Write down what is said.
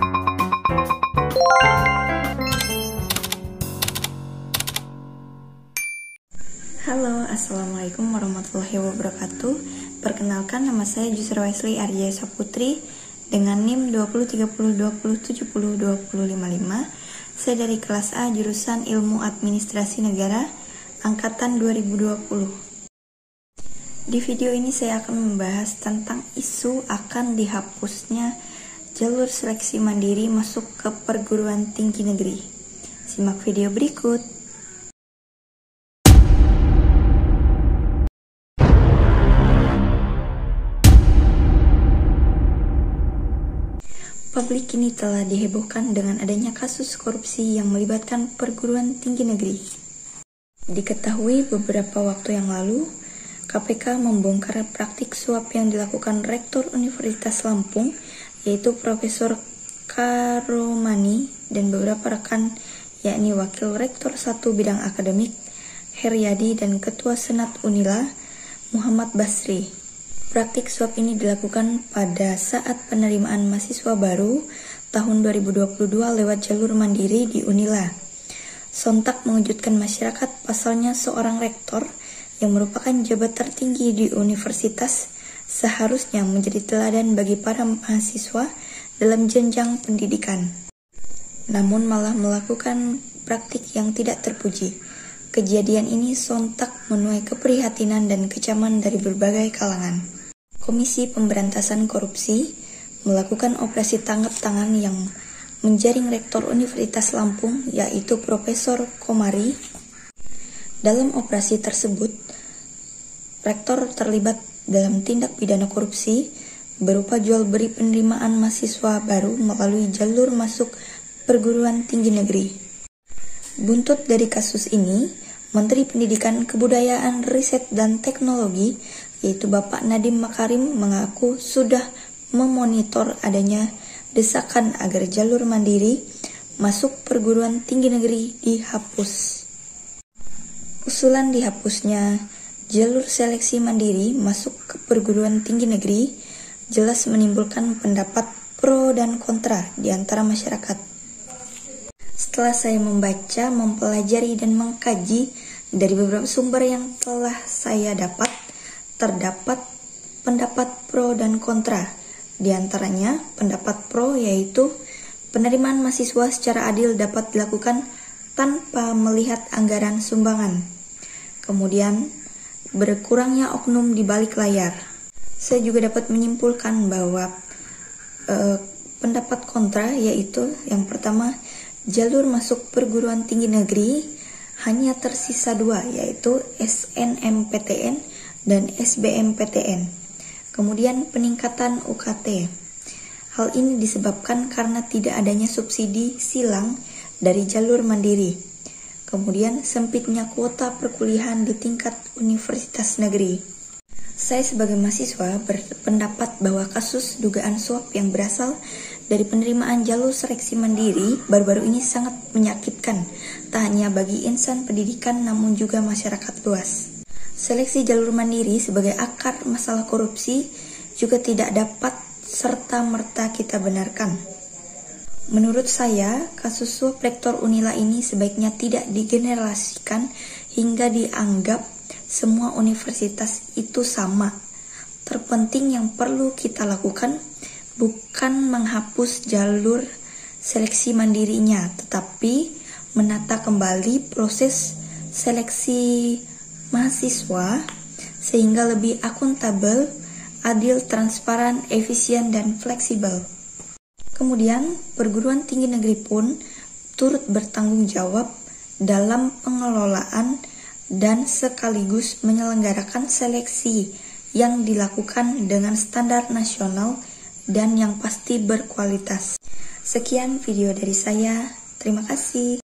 Halo, assalamualaikum warahmatullahi wabarakatuh. Perkenalkan, nama saya Jusra Wesley Arjaya Saputri dengan NIM 203020702055. Saya dari kelas A jurusan Ilmu Administrasi Negara angkatan 2020. Di video ini saya akan membahas tentang isu akan dihapusnya jalur seleksi mandiri masuk ke perguruan tinggi negeri. Simak video berikut. Publik kini telah dihebohkan dengan adanya kasus korupsi yang melibatkan perguruan tinggi negeri. Diketahui beberapa waktu yang lalu, KPK membongkar praktik suap yang dilakukan Rektor Universitas Lampung, yaitu Profesor Karomani dan beberapa rekan, yakni Wakil Rektor 1 Bidang Akademik, Heryadi, dan Ketua Senat Unila, Muhammad Basri. Praktik suap ini dilakukan pada saat penerimaan mahasiswa baru tahun 2022 lewat jalur mandiri di Unila. Sontak mengejutkan masyarakat, pasalnya seorang rektor yang merupakan jabat tertinggi di universitas seharusnya menjadi teladan bagi para mahasiswa dalam jenjang pendidikan. Namun malah melakukan praktik yang tidak terpuji. Kejadian ini sontak menuai keprihatinan dan kecaman dari berbagai kalangan. Komisi Pemberantasan Korupsi melakukan operasi tangkap tangan yang menjaring Rektor Universitas Lampung, yaitu Profesor Komari. Dalam operasi tersebut, Rektor terlibat dalam tindak pidana korupsi berupa jual beli penerimaan mahasiswa baru melalui jalur masuk perguruan tinggi negeri. Buntut dari kasus ini, Menteri Pendidikan, Kebudayaan, Riset, dan Teknologi, yaitu Bapak Nadiem Makarim, mengaku sudah memonitor adanya desakan agar jalur mandiri masuk perguruan tinggi negeri dihapus. Usulan dihapusnya jalur seleksi mandiri masuk ke perguruan tinggi negeri jelas menimbulkan pendapat pro dan kontra di antara masyarakat. Setelah saya membaca, mempelajari, dan mengkaji dari beberapa sumber yang telah saya dapat, terdapat pendapat pro dan kontra. Di antaranya, pendapat pro yaitu penerimaan mahasiswa secara adil dapat dilakukan tanpa melihat anggaran sumbangan. Kemudian, berkurangnya oknum di balik layar. Saya juga dapat menyimpulkan bahwa pendapat kontra yaitu yang pertama, jalur masuk perguruan tinggi negeri hanya tersisa 2, yaitu SNMPTN dan SBMPTN. Kemudian peningkatan UKT. Hal ini disebabkan karena tidak adanya subsidi silang dari jalur mandiri. Kemudian sempitnya kuota perkuliahan di tingkat universitas negeri. Saya sebagai mahasiswa berpendapat bahwa kasus dugaan suap yang berasal dari penerimaan jalur seleksi mandiri baru-baru ini sangat menyakitkan, tak hanya bagi insan pendidikan namun juga masyarakat luas. Seleksi jalur mandiri sebagai akar masalah korupsi juga tidak dapat serta-merta kita benarkan. Menurut saya, kasus suap Rektor Unila ini sebaiknya tidak digeneralisasikan hingga dianggap semua universitas itu sama. Terpenting yang perlu kita lakukan bukan menghapus jalur seleksi mandirinya, tetapi menata kembali proses seleksi mahasiswa sehingga lebih akuntabel, adil, transparan, efisien, dan fleksibel. Kemudian, perguruan tinggi negeri pun turut bertanggung jawab dalam pengelolaan dan sekaligus menyelenggarakan seleksi yang dilakukan dengan standar nasional dan yang pasti berkualitas. Sekian video dari saya, terima kasih.